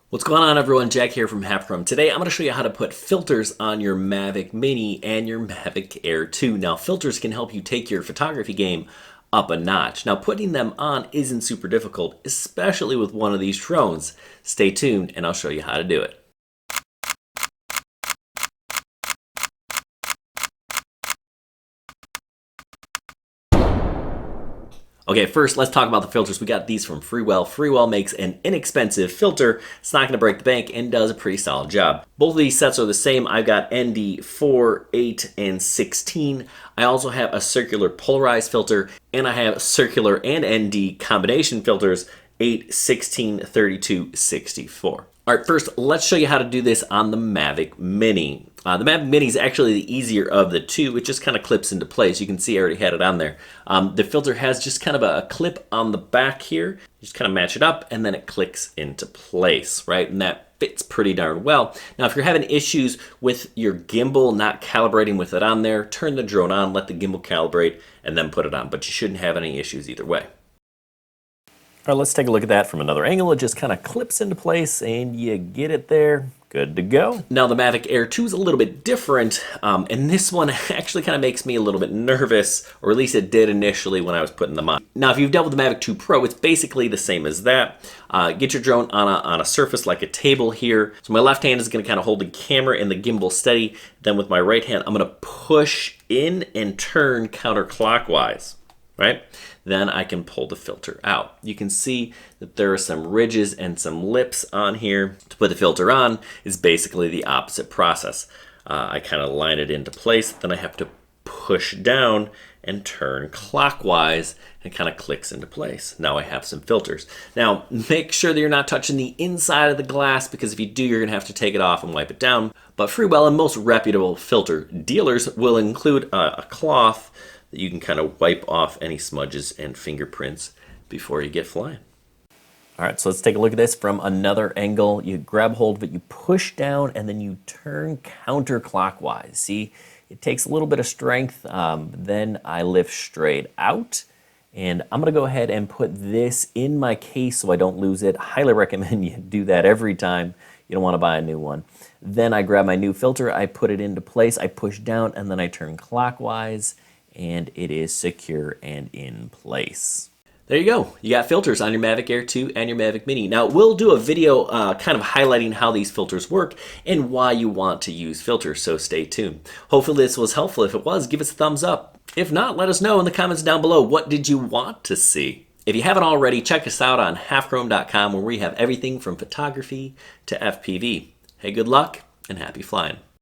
What's going on, everyone? Jack here from Half-Chrome. Today I'm going to show you how to put filters on your Mavic Mini and your Mavic Air 2. Now, filters can help you take your photography game up a notch. Now, putting them on isn't super difficult, especially with one of these drones. Stay tuned and I'll show you how to do it. Okay, first let's talk about the filters. We got these from Freewell. Freewell makes an inexpensive filter. It's not gonna break the bank and does a pretty solid job. Both of these sets are the same. I've got ND 4, 8, and 16. I also have a circular polarized filter, and I have circular and ND combination filters, 8, 16, 32, 64. All right, first, let's show you how to do this on the Mavic Mini. The Mavic Mini is actually the easier of the two. It just kind of clips into place. You can see I already had it on there. The filter has just kind of a clip on the back here. You just kind of match it up, and then it clicks into place, right? And that fits pretty darn well. Now, if you're having issues with your gimbal not calibrating with it on there, turn the drone on, let the gimbal calibrate, and then put it on. But you shouldn't have any issues either way. All right, let's take a look at that from another angle. It just kind of clips into place and you get it there. Good to go. Now the Mavic Air 2 is a little bit different, and this one actually kind of makes me a little bit nervous, or at least it did initially when I was putting them on. Now if you've dealt with the Mavic 2 Pro, it's basically the same as that. Get your drone on a surface like a table here. So my left hand is going to kind of hold the camera and the gimbal steady. Then with my right hand, I'm going to push in and turn counterclockwise. Right? Then I can pull the filter out. You can see that there are some ridges and some lips on here. To put the filter on is basically the opposite process. I kind of line it into place, then I have to push down and turn clockwise, and kind of clicks into place. Now I have some filters. Now make sure that you're not touching the inside of the glass, because if you do, you're gonna have to take it off and wipe it down. But Freewell and most reputable filter dealers will include a cloth that you can kind of wipe off any smudges and fingerprints before you get flying. All right, so let's take a look at this from another angle. You grab hold of it, you push down, and then you turn counterclockwise. See, it takes a little bit of strength. Then I lift straight out, and I'm gonna go ahead and put this in my case so I don't lose it. Highly recommend you do that every time. You don't wanna buy a new one. Then I grab my new filter, I put it into place, I push down, and then I turn clockwise, and it is secure and in place. There you go. You got filters on your Mavic Air 2 and your Mavic Mini. Now, we'll do a video kind of highlighting how these filters work and why you want to use filters, so stay tuned. Hopefully this was helpful. If it was, give us a thumbs up. If not, let us know in the comments down below. What did you want to see? If you haven't already, check us out on halfchrome.com, where we have everything from photography to FPV. Hey, good luck and happy flying.